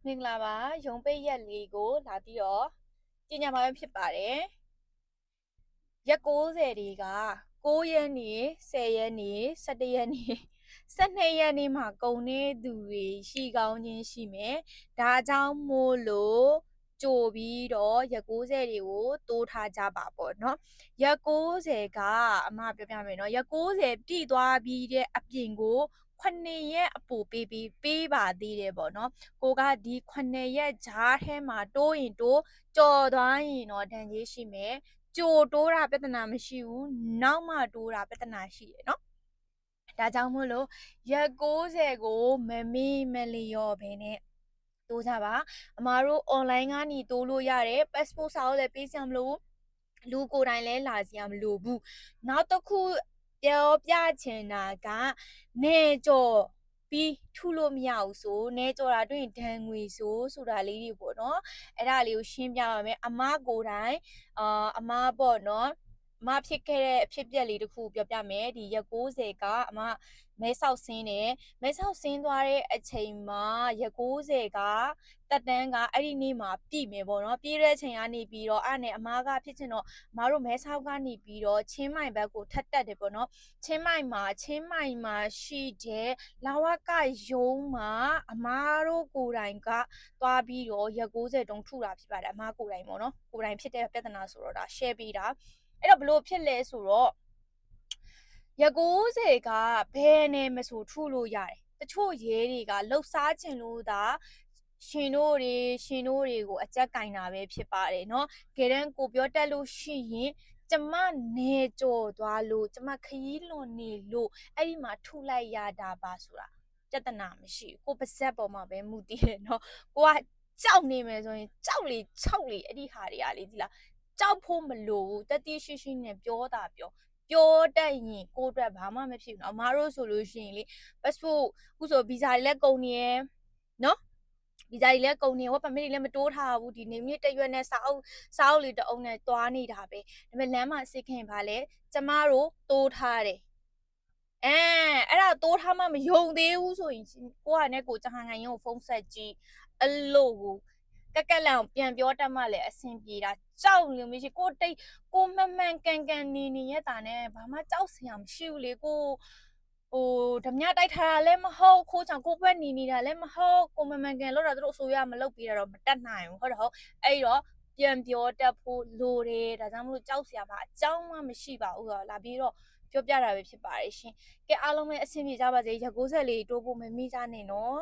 မင်္ဂလာပါရုံးပိတ်ရက်လေးကိုလာပြီးတော့ကြေညာမှာဖြစ်ပါတယ်ရက်60တွေက9ရက်နေ့10ရက်နေ့17ရက်နေ့12ရက်နေ့မှာကုန်နေသူတွေရှိကောင်းချင်းရှိမယ်ဒါကြောင့်မို့လို့ကြိုပြီးတော့ရက်60တွေကိုတိုးထားကြပါပေါ့နော်ရက်60ကအမပြောပြမယ်နော်ရက်60ပြည့်သွားပြီးတဲ့အပြင်ကို9ရက်အပူပေးပါသေးတယ်ပေါ့နော်ကိုကဒီ9ရက်ဂျားထဲမှာတိုးရင်တိုးကြော်သွားရင်တော့ဒဏ်ကြီးရှိမယ်ကြိုတိုးတာပြဿနာမရှိဘူးနောက်မှတိုးတာပြဿနာရှိတယ်နော်ဒါကြောင့်မို့လို့ရက်60ကိုမမေ့မလျော့ပဲနဲ့တိုးကြပါအမားတို့ online ကနေတိုးလို့ရတယ် passport စာအုပ်လည်းပေးစရာမလိုဘူးလူကိုယ်တိုင်လဲလာစရာမလိုဘူးနောက်တစ်ခုပြောပြချင်တာကနေကြော်ပြီးထုလို့မရဘူးဆိုနေကြော်တာတွေ့ရင်ဒဏ်ငွေဆိုတာလေးတွေပေါ့နော်အဲ့ဒါလေးကိုရှင်းပြပါမယ်အမကိုယ်တိုင်အမပေါ့နော်အမဖြစ်ခဲ့တဲ့အဖြစ်ပြက်လေးတစ်ခုပြောပြမယ်ဒီရက်60ကအမမဲဆောက်ဆင်းတယ်မဲဆောက်ဆင်းသွားတဲ့အချိန်မှာရက်60ကတက်တန်းကအဲ့ဒီနေ့မှာပြည့်မယ်ပေါ့နော်ပြည့်တဲ့အချိန်ကနေပြီးတော့အဲ့နဲ့အမကဖြစ်ချင်တော့အမတို့မဲဆောက်ကနေပြီးတော့ချင်းမိုင်ဘက်ကိုထပ်တက်တယ်ပေါ့နော်ချင်းမိုင်မှာရှိတဲ့လာဝကရုံးမှာအမတို့ကိုယ်တိုင်ကသွားပြီးတော့ရက်60တုံးထုတာဖြစ်ပါတယ်အမကိုယ်တိုင်ပေါ့နော်ကိုယ်တိုင်ဖြစ်တဲ့ပြဿနာဆိုတော့ဒါ share ပေးတာအဲ့တော့ဘလို့ဖြစ်လဲဆိုတော့ရက်60ကဘယ်နဲ့မဆိုထုလို့ရတယ်တချို့ရဲတွေကလှုပ်ရှားချင်လို့ဒါရှင်တို့တွေကိုအကြက်ကင်တာပဲဖြစ်ပါတယ်เนาะကဲတဲ့ကိုပြောတတ်လို့ရှိရင်ကျမနေကြော်သွားလို့ကျမခရီးလွန်နေလို့အဲ့ဒီမှာထုလိုက်ရတာပါဆိုတာပြဿနာမရှိဘူးကိုပါဇက်ပေါ်မှာပဲမူတည်တယ်เนาะကိုကကြောက်နေမယ်ဆိုရင်ကြောက်လေအဲ့ဒီဟာတွေကလေဒီလားကြောက်ဖို့မလိုဘူးတတိရှိနဲ့ပြောတတ်ရင်ကိုအတွက်ဘာမှမဖြစ်ဘူးเนาะအမားတို့ဆိုလို့ရှိရင်လေ passport ခုဆိုဗီဇာတွေလည်းကုန်နေရယ်เนาะဗီဇာတွေလည်းကုန်နေဝက်ပမစ်တွေလည်းမတိုးထားဘူးဒီနေမြင့်တရွက်နဲ့စာအုပ်လေးတအုပ်နဲ့သွားနေတာပဲဒါပေမဲ့လမ်းမှာစစ်ခင်ပါလေကျမတို့တိုးထားတယ်အဲ့ဒါတိုးထားမှမယုံသေးဘူးဆိုရင်ကိုကနဲ့ကိုကြဟန်ခိုင်ရုံဖုန်းဆက်ကြည့်အဲ့လိုကိုကလန်ပြန်ပြောတတ်မှလည်းအဆင်ပြေတာကြောက်လို့မရှိကိုမှန်ကန်နေရတာနဲ့ဘာမှကြောက်စရာမရှိဘူးလေကိုဓမြတိုက်ထားတာလည်းမဟုတ်ခိုးချောင်ကိုဘက်နေတာလည်းမဟုတ်ကိုမှန်ကန်လို့တော့သူတို့အစိုးရမလုပ်ပြီးတော့မတက်နိုင်ဘူးဟုတ်တော့အဲ့တော့ပြန်ပြောတတ်ဖို့လိုတယ်ဒါကြောင့်မလို့ကြောက်စရာပါအကြောင်းမှမရှိပါဘူးဆိုတော့လာပြီးတော့ပြောပြတာပဲဖြစ်ပါတယ်ရှင်ကဲအားလုံးပဲအဆင်ပြေကြပါစေရက်60လေးတိုးဖို့မမေ့ကြနဲ့နော်